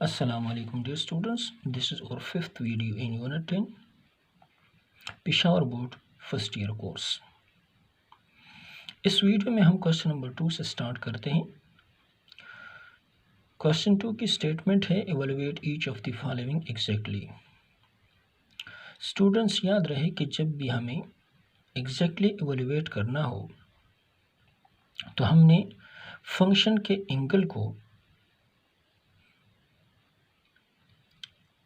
Assalamu alaikum dear students, this is our fifth video in unit 10 Peshawar board first year course। इस video में हम question number 2 से start करते हैं। Question 2 की स्टेटमेंट है evaluate each of the following exactly. Students याद रहे कि जब भी हमें एग्जैक्टली इवैल्यूएट करना हो तो हमने फंक्शन के एंगल को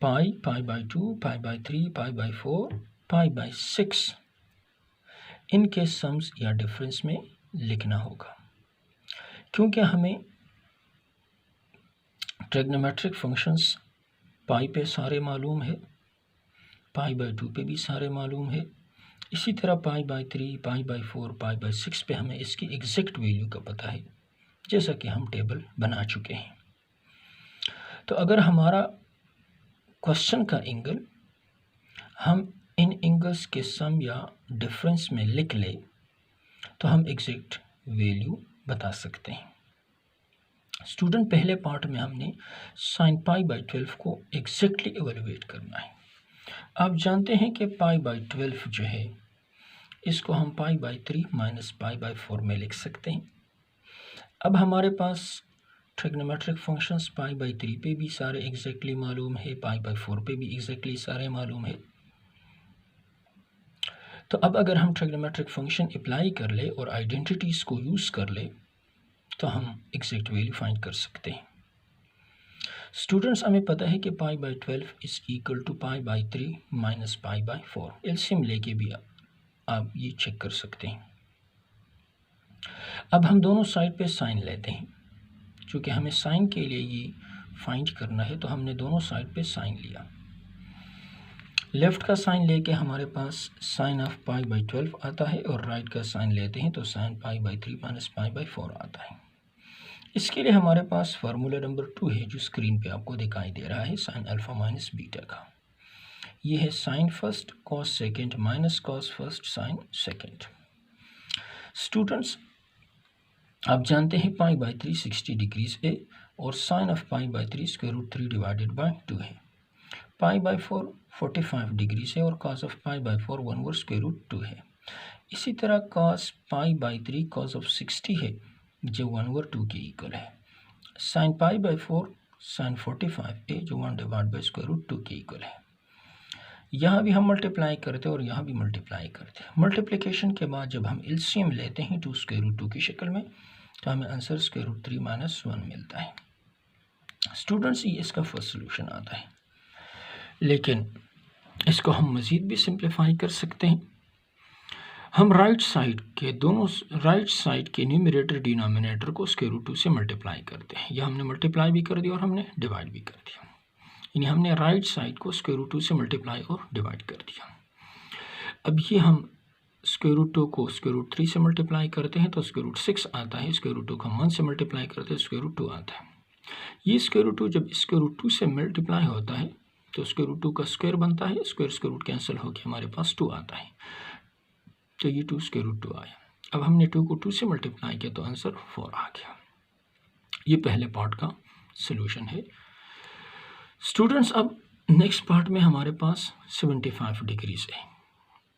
pi by 2, pi by 3, pi by 4, pi by 6 इनके सम्स या डिफरेंस में लिखना होगा, क्योंकि हमें ट्रिग्नोमेट्रिक फंक्शंस पाई पे सारे मालूम है, पाई बाई 2 पे भी सारे मालूम है। इसी तरह पाई by 3, pi by 4, pi by 6 पे हमें इसकी एग्जैक्ट वैल्यू का पता है, जैसा कि हम टेबल बना चुके हैं। तो अगर हमारा क्वेश्चन का एंगल हम इन एंगल्स के सम या डिफरेंस में लिख ले तो हम एग्जैक्ट वैल्यू बता सकते हैं। स्टूडेंट, पहले पार्ट में हमने साइन पाई बाई 12 को एग्जैक्टली इवैल्यूएट करना है। आप जानते हैं कि पाई बाई 12 जो है इसको हम पाई बाई 3 माइनस पाई बाई 4 में लिख सकते हैं। अब हमारे पास ट्रिग्नोमेट्रिक फंक्शंस पाई बाई 3 पे भी सारे एग्जैक्टली मालूम है, पाई बाई 4 पे भी एग्जैक्टली सारे मालूम है। तो अब अगर हम ट्रिग्नोमेट्रिक फंक्शन अप्लाई कर ले और आइडेंटिटीज़ को यूज़ कर ले तो हम एग्जैक्ट वैल्यू फाइंड कर सकते हैं। स्टूडेंट्स, हमें पता है कि pi by 12 is equal to pi by 3 minus pi by 4। LCM लेके भी आप ये चेक कर सकते हैं। अब हम दोनों साइड पे साइन लेते हैं, क्योंकि हमें साइन के लिए ये फाइंड करना है, तो हमने दोनों साइड पे साइन लिया। लेफ़्ट का साइन लेके हमारे पास साइन ऑफ पाई बाई 12 आता है और राइट का साइन लेते हैं तो sine pi by 3 minus pi by 4 आता है। इसके लिए हमारे पास फार्मूला नंबर 2 है जो स्क्रीन पे आपको दिखाई दे रहा है, साइन अल्फ़ा माइनस बीटा का। ये है sine first cos second minus cos first sine second. Students, आप जानते हैं पाई बाई 3 60 डिग्रीज है और sine of pi by 3 square root 3 divided by 2 है। पाई बाई 4 45 डिग्री से और cos of pi by 4 1/4 square root 2 है। इसी तरह cos pi by 3 cos of 60 है जो 1/2 के इक्वल है। साइन पाई बाई 4 साइन 45 है जो 1 डिवाइड बाई स्क्वायर रूट 2 के इक्वल है। यहाँ भी हम मल्टीप्लाई करते हैं और यहाँ भी मल्टीप्लाई करते हैं। मल्टीप्लिकेशन के बाद जब हम एलसीएम लेते हैं 2 स्क्वायर रूट 2 की शक्ल में तो हमें आंसर स्क्वायर रूट 3 माइनस 1 मिलता है। स्टूडेंट्स, ये इसका फर्स्ट सोल्यूशन आता है, लेकिन इसको हम मज़ीद भी सिंप्लीफाई कर सकते हैं। हम राइट साइड के न्यूमरेटर डिनोमिनेटर को स्क्वायर रूट 2 से मल्टीप्लाई करते हैं। यह हमने मल्टीप्लाई भी कर दिया और हमने डिवाइड भी कर दिया, यानी हमने राइट साइड को स्क्वायर रूट 2 से मल्टीप्लाई और डिवाइड कर दिया। अब ये हम स्क्वायर रूट 2 को स्क्वायर रूट 3 से मल्टीप्लाई करते हैं तो स्क्वायर रूट 6 आता है। स्क्वायर रूट 2 को हम 1 से मल्टीप्लाई करते हैं स्क्वायर रूट 2 आता है। ये स्क्वायर रूट 2 जब स्क्वायर रूट 2 से मल्टीप्लाई होता है तो स्क्वायर रूट 2 का स्क्वायर बनता है, स्क्वायर रूट कैंसिल होकर हमारे पास 2 आता है, तो ये 2 स्क्वायर रूट 2 आया। अब हमने 2 को 2 से मल्टीप्लाई किया तो आंसर 4 आ गया। ये पहले पार्ट का सलूशन है। स्टूडेंट्स, अब नेक्स्ट पार्ट में हमारे पास 75 डिग्रीज है।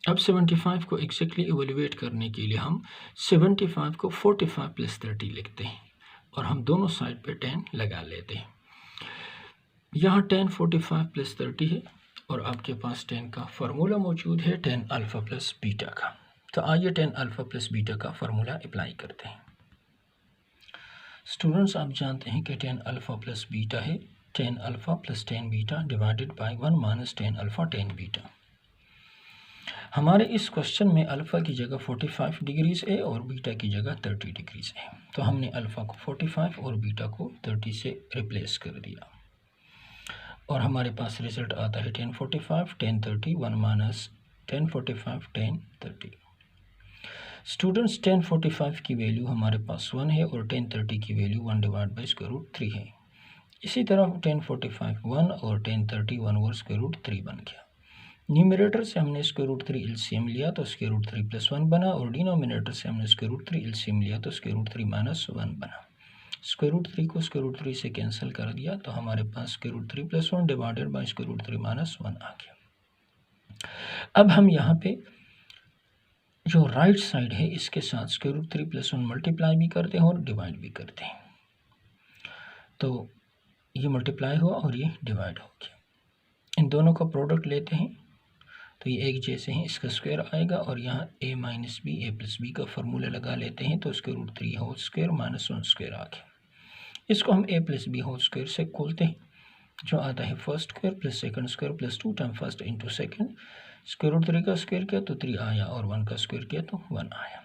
अब 75 को एग्जैक्टली इवैल्यूएट करने के लिए हम 75 को 45 प्लस 30 लिखते हैं और हम दोनों साइड पे 10 लगा लेते हैं। यहाँ 10 45 प्लस 30 है और आपके पास 10 का फार्मूला मौजूद है 10 अल्फ़ा प्लस बीटा का। तो आइए 10 अल्फ़ा प्लस बीटा का फार्मूला अप्लाई करते हैं। स्टूडेंट्स, आप जानते हैं कि 10 अल्फ़ा प्लस बीटा है 10 alpha plus 10 beta divided by 1 minus 10 alpha 10 beta. हमारे इस क्वेश्चन में अल्फ़ा की जगह 45 डिग्रीज है और बीटा की जगह 30 डिग्रीज है, तो हमने अल्फ़ा को 45 और बीटा को 30 से रिप्लेस कर दिया और हमारे पास रिजल्ट आता है 10 45 10 30 1 माइनस 10 45 10 30। स्टूडेंट्स, 10 45 की वैल्यू हमारे पास 1 है और 10 30 की value 1 divide by square root 3 है। इसी तरह 10 45 1 और 10 30 1/4 स्क्वायर रूट 3 बन गया। न्यूमरेटर से हमने स्क्वायर रूट 3 एलसीएम लिया तो स्क्वायर रूट 3 प्लस 1 बना और डिनोमिनेटर से हमने स्क्वायर रूट 3 एलसीएम लिया तो स्क्वायर रूट 3 माइनस 1 बना। स्क्वायर रूट 3 को स्क्वायर रूट 3 से कैंसिल कर दिया तो हमारे पास square root 3 + 1 divided by square root 3 - 1 आ गया। अब हम यहाँ पे जो राइट साइड है इसके साथ स्क्वायर रूट 3 + 1 मल्टीप्लाई भी करते हैं और डिवाइड भी करते हैं। तो ये मल्टीप्लाई हुआ और ये डिवाइड हो गया। इन दोनों का प्रोडक्ट लेते हैं तो ये एक जैसे हैं, इसका स्क्वायर आएगा और यहाँ a - b a + b का फार्मूला लगा लेते हैं तो square root 3 whole square - 1 square आ गया। इसको हम a + b होल स्क्वायर से खोलते हैं, जो आता है first square plus second square plus 2 time first into second. Square root 3 का स्क्वायर किया तो 3 आया और 1 का स्क्वायर किया तो 1 आया।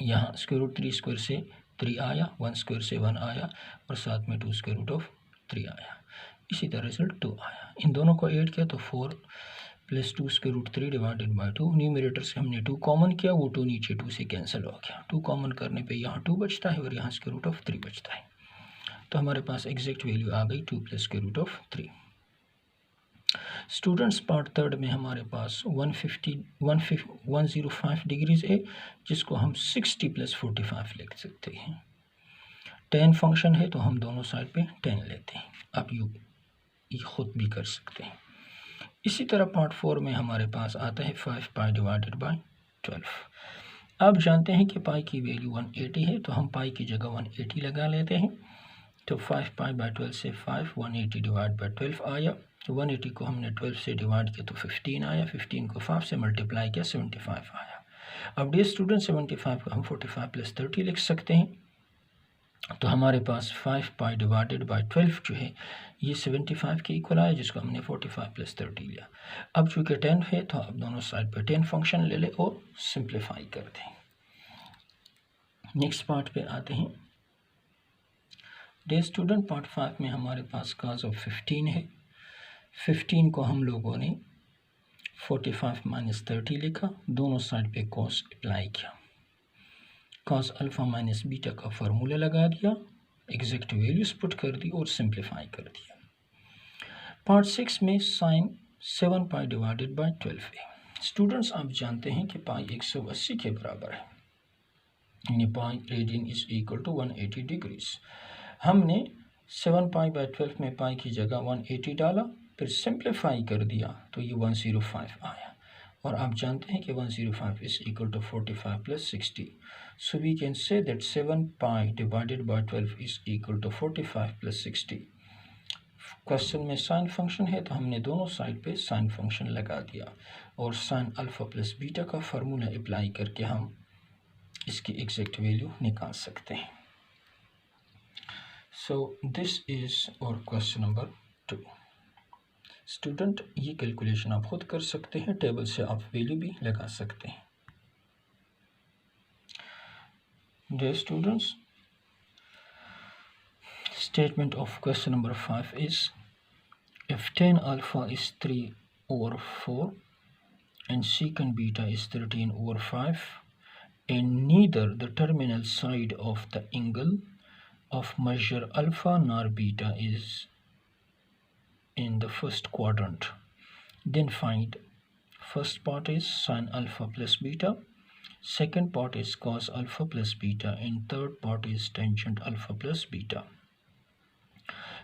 यहाँ स्क्वायर रूट 3 स्क्वायर से 3 आया, 1 स्क्वायर से 1 आया और साथ में 2 स्क्वायर रूट ऑफ 3 आया। इसी तरह रिजल्ट 2 आया। इन दोनों को ऐड किया तो 4 + 2 square root 3 divided by 2। Numerator से हमने 2 कॉमन किया, वो 2 नीचे 2 से कैंसिल हो गया। 2 कॉमन करने पे यहाँ 2 बचता है और यहाँ स्क्वायर रूट ऑफ 3 बचता है। तो हमारे पास एग्जैक्ट वैल्यू आ गई 2 + square root of 3। Students part third में हमारे पास 105 डिग्रीज है, जिसको हम 60 + 45 लिख सकते हैं। tan फंक्शन है तो हम दोनों साइड पे tan लेते हैं। आप ये खुद भी कर सकते हैं। इसी तरह पार्ट 4 में हमारे पास आता है 5 पाई डिवाइडेड बाई 12। आप जानते हैं कि पाई की वैल्यू 180 है, तो हम पाई की जगह 180 लगा लेते हैं। तो 5 पाई बाई 12 से 5 180 डिवाइड बाई 12 आया। तो 180 को हमने 12 से डिवाइड किया तो 15 आया। 15 को 5 से मल्टीप्लाई किया 75 आया। अब डियर स्टूडेंट 75 को हम 45 + 30 लिख सकते हैं। तो हमारे पास 5 पाई डिवाइडेड बाई 12 जो है ये 75 के इक्वल आया, जिसको हमने 45 + 30 लिया। अब चूँकि 10 है तो आप दोनों साइड पर 10 फंक्शन ले लें और सिंप्लीफाई कर दें। नेक्स्ट पार्ट पे आते हैं। डे स्टूडेंट पार्ट 5 में हमारे पास cos ऑफ 15 है। 15 को हम लोगों ने 45 - 30 लिखा, दोनों साइड पे cos अप्लाई किया। cos अल्फ़ा - बीटा का फार्मूला लगा दिया, एग्जैक्ट वैल्यूज पुट कर दी और सिंप्लीफाई कर दिया। पार्ट 6 में sin 7 पाई डिवाइडेड बाई 12 है। स्टूडेंट्स आप जानते हैं कि पाई 180 के बराबर है, यानी pi radian is equal to 180 degrees. हमने 7 पाई बाई 12 में पाई की जगह 180 डाला, फिर सिंप्लीफाई कर दिया तो ये 105 आया। और आप जानते हैं कि 105 is equal to 45 + 60। So we can say that 7 pi divided by 12 is equal to 45 + 60। Question में साइन फंक्शन है तो हमने दोनों साइड पे साइन फंक्शन लगा दिया और साइन अल्फ़ा + बीटा का फार्मूला अप्लाई करके हम इसकी एग्जैक्ट वैल्यू निकाल सकते हैं। सो दिस इज और क्वेश्चन नंबर 2। स्टूडेंट ये कैलकुलेशन आप खुद कर सकते हैं, टेबल से आप वैल्यू भी लगा सकते हैं। Dear students, statement of question number 5 is if tan alpha is 3/4 and secant beta is 13/5 and neither the terminal side of the angle of measure alpha nor beta is in the first quadrant, then find first part is sin alpha plus beta, second part is cos alpha plus beta and third part is tangent alpha plus beta।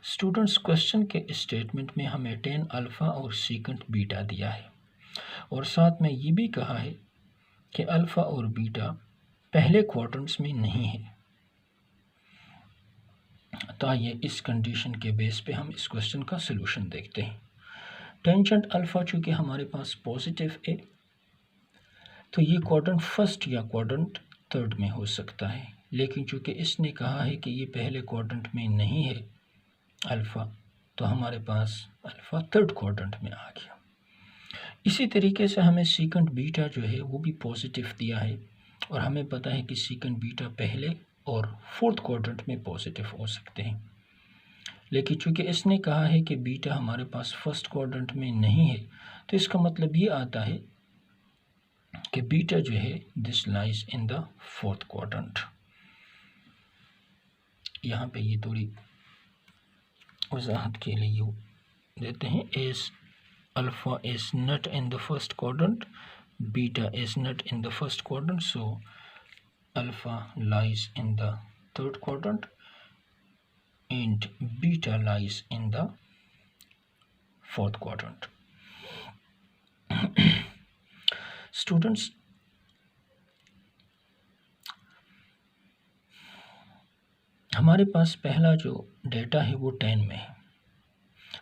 Students question के statement में हमें tan alpha और second beta दिया है और साथ में ये भी कहा है कि अल्फ़ा और बीटा पहले क्वाड्रेंट्स में नहीं है। तो आइए इस कंडीशन के बेस पे हम इस क्वेश्चन का सलूशन देखते हैं। टेंजेंट अल्फ़ा चूँकि हमारे पास पॉजिटिव है तो ये क्वाड्रेंट फर्स्ट या क्वाड्रेंट थर्ड में हो सकता है, लेकिन चूँकि इसने कहा है कि ये पहले क्वाड्रेंट में नहीं है अल्फ़ा, तो हमारे पास अल्फ़ा थर्ड क्वाड्रेंट में आ गया। इसी तरीके से हमें सेकंड बीटा जो है वो भी पॉजिटिव दिया है और हमें पता है कि सेकंड बीटा पहले और फोर्थ क्वाड्रेंट में पॉजिटिव हो सकते हैं, लेकिन चूँकि इसने कहा है कि बीटा हमारे पास फर्स्ट क्वाड्रेंट में नहीं है तो इसका मतलब ये आता है कि बीटा जो है this lies in the fourth quadrant. यहाँ पे ये थोड़ी वजाहत के लिए देते हैं, as alpha is not in the first quadrant, beta is not in the first quadrant, so alpha lies in the third quadrant and beta lies in the fourth quadrant. Students, हमारे पास पहला जो डेटा है वो 10 में है।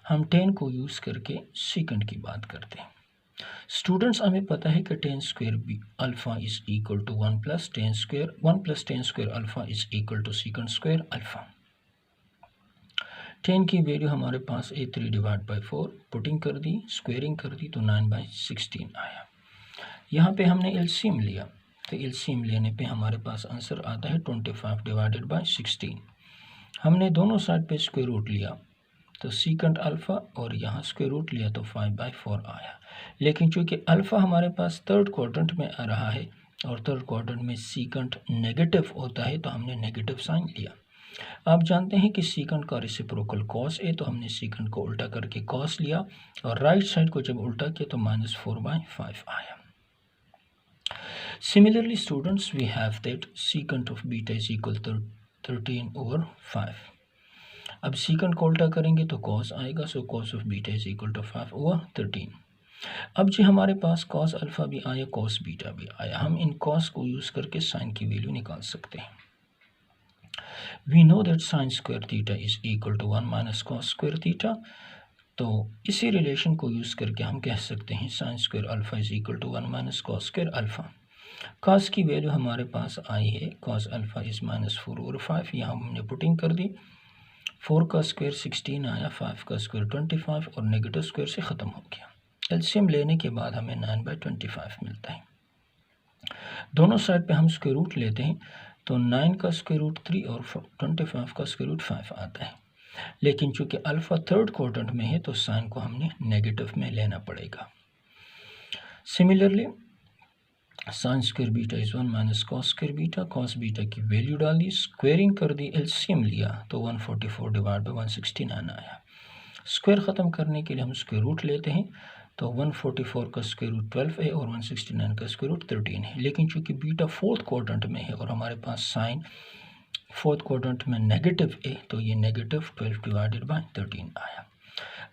हम 10 को use करके सीकेंड की बात करते हैं। स्टूडेंट्स, हमें पता है कि 10 square b alpha is equal to 1 plus 10 square alpha is equal to secant square alpha. 10 की वैल्यू हमारे पास 3 डिवाइड बाई 4 पुटिंग कर दी, स्क्वेयरिंग कर दी तो 9/16 आया। यहाँ पे हमने एलसीएम लिया, तो एलसीएम लेने पे हमारे पास आंसर आता है 25 डिवाइडेड बाई 16। हमने दोनों साइड पे स्क्वायर रूट लिया तो सीकेंड अल्फ़ा और यहाँ स्क्वायर रूट लिया तो 5/4 आया। लेकिन चूँकि अल्फ़ा हमारे पास थर्ड क्वाड्रेंट में आ रहा है और थर्ड क्वाड्रेंट में सीकेंड नेगेटिव होता है तो हमने नेगेटिव साइन लिया। आप जानते हैं कि सीकेंड का रेसिप्रोकल कॉस है, तो हमने सीकेंड को उल्टा करके कॉस लिया और राइट साइड को जब उल्टा किया तो -4/5 आया। Similarly, students, we have that secant of beta is equal to 13/5. अब secant को उल्टा करेंगे तो cos आएगा, सो cos of beta is equal to 5/13। अब जी हमारे पास cos अल्फ़ा भी आया, cos बीटा भी आया। हम इन cos को यूज़ करके sin की वैल्यू निकाल सकते हैं। We know that sin square theta is equal to 1 minus cos square theta। तो इसी रिलेशन को यूज़ करके हम कह सकते हैं sin square alpha is equal to 1 minus cos square alpha. cos की वैल्यू हमारे पास आई है, cos अल्फ़ा इज़ -4/5, यहाँ हमने पुटिंग कर दी। 4 का स्क्वायर 16 आया, 5 का स्क्वायर 25 और नेगेटिव स्क्वायर से ख़त्म हो गया। एलसीएम लेने के बाद हमें 9/25 मिलता है। दोनों साइड पे हम स्क्वायर रूट लेते हैं तो 9 का स्क्वायर रूट 3 और 25 का स्क्वायर रूट 5 आता है। लेकिन चूँकि अल्फ़ा थर्ड क्वाड्रेंट में है तो साइन को हमने नेगेटिव में लेना पड़ेगा। Similarly sine square beta is 1 minus cos square beta, cos beta की वैल्यू डाल दी, स्क्वेयरिंग कर दी, एलसीएम लिया तो 144 डिवाइड बाई 169 आया। स्क्वायर ख़त्म करने के लिए हम स्क्वायर रूट लेते हैं तो 144 का स्क्वायर रूट 12 है और 169 का स्क्वायर रूट 13 है। लेकिन चूँकि बीटा फोर्थ क्वाड्रेंट में है और हमारे पास साइन फोर्थ क्वाड्रेंट में नेगेटिव है तो ये नेगेटिव 12 डिवाइडेड बाई 13 आया।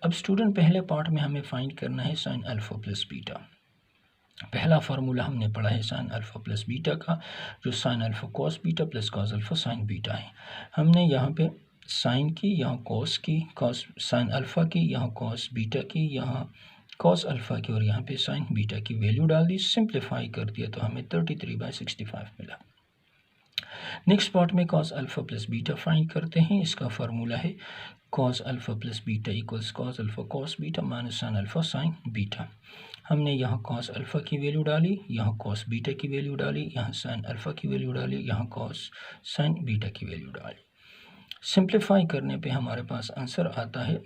अब स्टूडेंट, पहले पार्ट में हमें फाइंड करना है साइन अल्फ़ा प्लस बीटा। पहला फार्मूला हमने पढ़ा है साइन अल्फ़ा प्लस बीटा का, जो sine alpha cos beta plus cos alpha sine beta है। हमने यहाँ पे साइन की, यहाँ कॉस की, कॉस साइन अल्फ़ा की, यहाँ कॉस बीटा की, यहाँ कॉस अल्फ़ा की और यहाँ पे साइन बीटा की वैल्यू डाल दी, सिंप्लीफाई कर दिया तो हमें 33/65 मिला। नेक्स्ट पार्ट में cos alpha plus beta find करते हैं। इसका फार्मूला है cos alpha plus beta equals cos alpha cos beta minus sine alpha sine beta. हमने यहाँ कॉस अल्फ़ा की वैल्यू डाली, यहाँ कॉस बीटा की वैल्यू डाली, यहाँ साइन अल्फ़ा की वैल्यू डाली, यहाँ कॉस साइन बीटा की वैल्यू डाली। सिंप्लीफाई करने पे हमारे पास आंसर आता है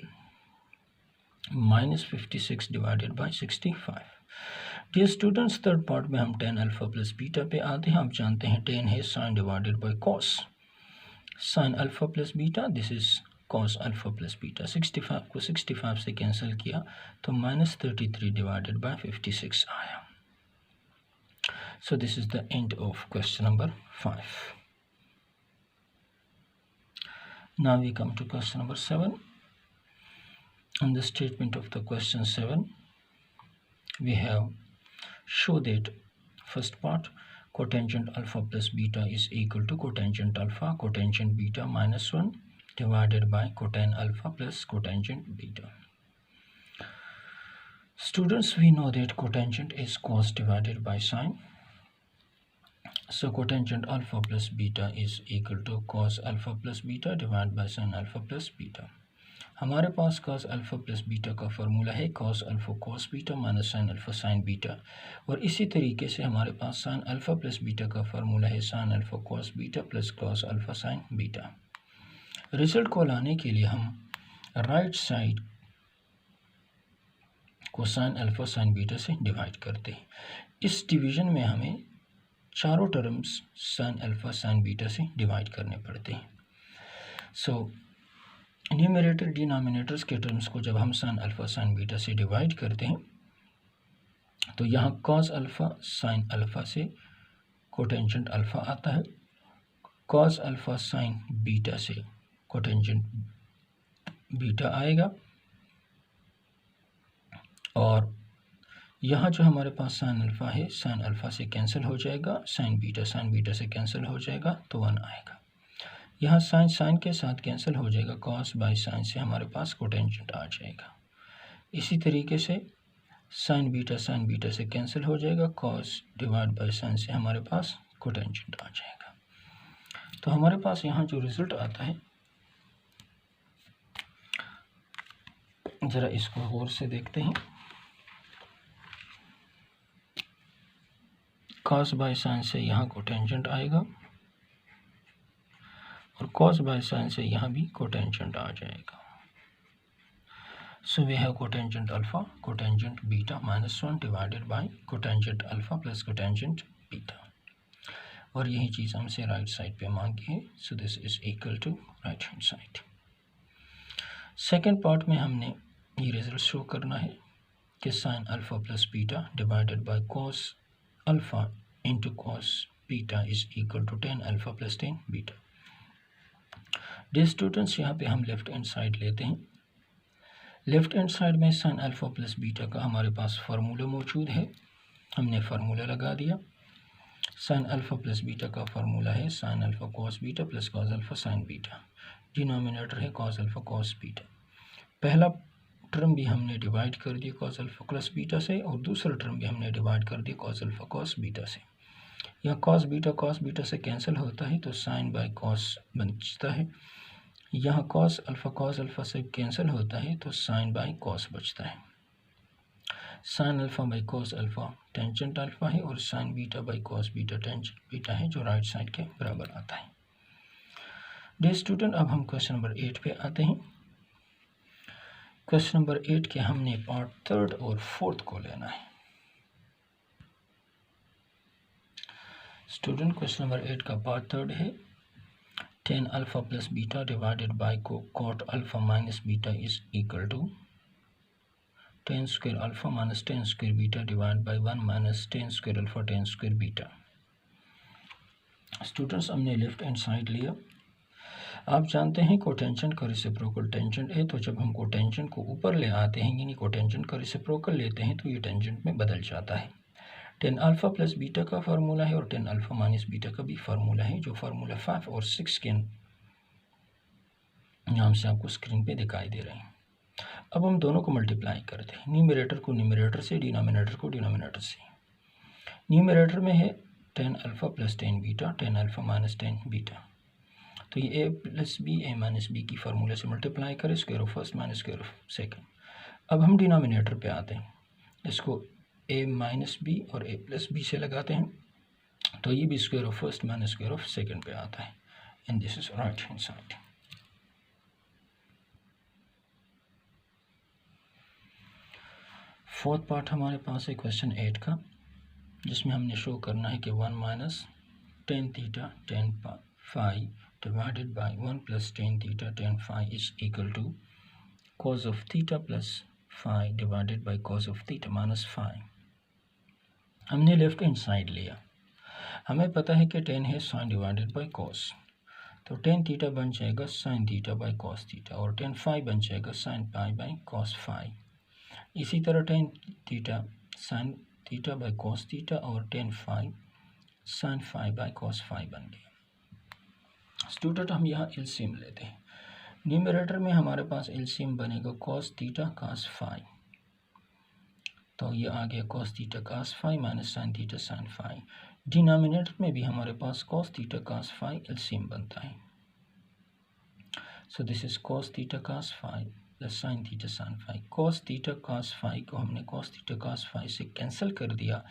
-56 divided by 65। Dear students, third part में हम tan अल्फ़ा प्लस बीटा पे आते हैं। आप जानते हैं tan है sine divided by cos, sine alpha plus beta, this is cos alpha plus beta. 65 को 65 से कैंसिल किया तो -33 डिवाइडेड बाय 56 आया। So this is the end of question number 5। Now we come to question number 7। In the statement of the question 7, we have show that first part cotangent alpha plus beta is equal to cotangent alpha cotangent beta minus 1 divided by cotangent alpha plus cotangent beta. Students, we know that cotangent is cos divided by sine. So cotangent alpha plus beta is equal to cos alpha plus beta divided by sin alpha plus beta. हमारे पास cos alpha plus beta का formula है cos alpha cos beta minus sin alpha sin beta, और इसी तरीके से हमारे पास sin alpha plus beta का formula है sin alpha cos beta plus cos alpha sin beta. Result को लाने के लिए हम राइट साइड को sin अल्फ़ा sin बीटा से डिवाइड करते हैं। इस डिवीज़न में हमें चारों terms sin alpha sin beta से डिवाइड करने पड़ते हैं। सो न्यूमरेटर डिनोमिनेटर्स के टर्म्स को जब हम sin अल्फ़ा sin बीटा से डिवाइड करते हैं तो यहाँ cos अल्फ़ा sin अल्फ़ा से कोटेंजेंट अल्फ़ा आता है, cos अल्फ़ा sin बीटा से कोटेंजेंट बीटा आएगा, और यहाँ जो हमारे पास साइन अल्फ़ा है, साइन अल्फ़ा से कैंसिल हो जाएगा, साइन बीटा से कैंसिल हो जाएगा तो 1 आएगा। यहाँ साइन साइन के साथ कैंसिल हो जाएगा, कॉस बाई साइन से हमारे पास कोटेंजेंट आ जाएगा। इसी तरीके से साइन बीटा से कैंसिल हो जाएगा, कॉस डिवाइड बाई साइन से हमारे पास कोटेंजेंट आ जाएगा। तो हमारे पास यहाँ जो रिजल्ट आता है, ज़रा इसको गौर से देखते हैं। कॉस बाई साइन से यहाँ कोटेंजेंट आएगा और कॉस बाई साइन से यहाँ भी कोटेंजेंट आ जाएगा। So we have cotangent alpha, cotangent beta -1 divided by cotangent alpha plus cotangent beta, और यही चीज़ हमसे राइट साइड पे मांगी है। So this is equal to right hand side. Second part में हमने ये रिजल्ट शो करना है कि sine alpha plus beta divided by cos alpha into cos beta is equal to 10 alpha plus 10 beta. Dear students, यहाँ पे हम left hand side लेते हैं। लेफ्ट हैंड साइड में साइन अल्फ़ा प्लस बीटा का हमारे पास फार्मूला मौजूद है, हमने फार्मूला लगा दिया। साइन अल्फ़ा प्लस बीटा का फार्मूला है sine alpha cos beta plus cos alpha sine beta, denominator है कॉस अल्फ़ा कॉस बीटा। पहला टर्म भी हमने डिवाइड कर दिया कॉस अल्फ़ा प्लस बीटा से, और दूसरा टर्म भी हमने डिवाइड कर दिया कॉस अल्फ़ा कॉस बीटा से। यहाँ कॉस बीटा से कैंसिल होता है तो साइन बाई कॉस बचता है। यहाँ कॉस अल्फ़ा से कैंसिल होता है तो साइन बाई कॉस बचता है। Sine alpha by cos alpha tangent alpha है, और sign beta by cos beta tangent beta है, जो राइट साइड के बराबर आता है। डियर स्टूडेंट, अब हम क्वेश्चन नंबर 8 पे आते हैं। क्वेश्चन नंबर 8 के हमने पार्ट थर्ड और फोर्थ को लेना है। स्टूडेंट, क्वेश्चन नंबर 8 का पार्ट थर्ड है 10 alpha plus beta divided by cot alpha minus beta is equal to 10 square alpha minus 10 square beta divide by 1 minus 10 square alpha 10 square beta. Students, हमने left hand side लिया। आप जानते हैं cotangent का reciprocal tangent है, तो जब हम कोटेंजेंट को ऊपर ले आते हैं यानी कोटेंजेंट का रेसिप्रोकल लेते हैं तो ये टेंजेंट में बदल जाता है। 10 अल्फ़ा प्लस बीटा का फार्मूला है और 10 अल्फ़ा माइनस बीटा का भी फार्मूला है, जो फार्मूला 5 और 6 के नाम से आपको स्क्रीन पे दिखाई दे रहे हैं। अब हम दोनों को मल्टीप्लाई करते हैं, न्यूमरेटर को न्यूमरेटर से, डिनोमिनेटर को डिनोमिनेटर से। न्यूमरेटर में है 10 alpha plus 10 beta, 10 alpha minus 10 beta, तो ये a plus b a minus b की फार्मूले से मल्टीप्लाई करें, square of first minus square of second. अब हम डिनोमिनेटर पे आते हैं, इसको a माइनस बी और a प्लस बी से लगाते हैं, तो ये भी square of first minus square of second पे आता है, and this is right hand side. Fourth part हमारे पास है क्वेश्चन 8 का, जिसमें हमने शो करना है कि 1 minus 10 theta 10 phi divided by 1 plus 10 theta 10 phi is equal to cos of theta plus phi divided by cos of theta minus phi। हमने left hand side लिया, हमें पता है कि 10 है sin डिवाइडेड बाई cos, तो 10 थीटा बन जाएगा sin theta by cos theta, और 10 phi बन जाएगा sin pi by cos phi। इसी तरह 10 theta sin theta by cos theta और 10 phi sin phi by cos phi बन गया। स्टूडेंट, हम यहाँ एलसीएम लेते हैं। न्यूमरेटर में हमारे पास एलसीएम बनेगा cos थीटा cos phi, तो ये आ गया cos theta cos phi minus sin theta sin phi। Denominator में भी हमारे पास cos theta cos phi LCM बनता है, so this is cos theta cos phi plus sin theta sin phi। cos theta cos phi को हमने cos theta cos phi से cancel कर दिया,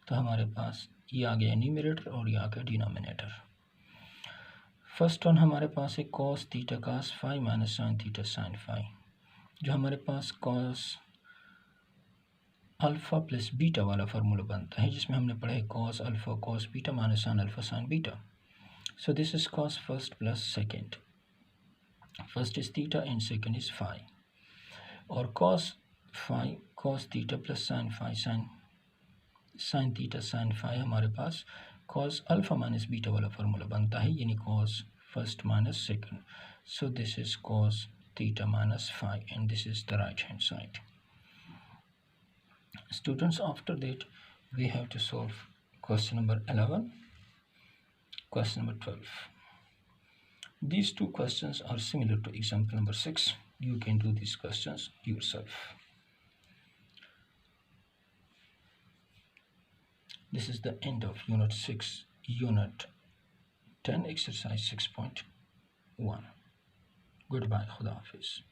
तो हमारे पास ये आ गया न्यूमरेटर और ये आ गया डिनोमिनेटर। फर्स्ट वन हमारे पास है cos theta cos phi minus sin theta sin phi, जो हमारे पास cos अल्फ़ा प्लस बीटा वाला फार्मूला बनता है, जिसमें हमने पढ़ा है cos alpha cos beta minus sin alpha sin beta. So this is cos first plus second, first is theta and second is phi, और cos phi cos theta plus sin phi sin theta sin phi हमारे पास cos alpha minus beta वाला formula बनता है, यानी cos first minus second. So this is cos theta minus phi, and this is the right hand side. Students, after that we have to solve question number 11, question number 12. These two questions are similar to example number 6. You can do these questions yourself. This is the end of unit 6, unit 10, exercise 6.1. Goodbye, Khuda Hafiz.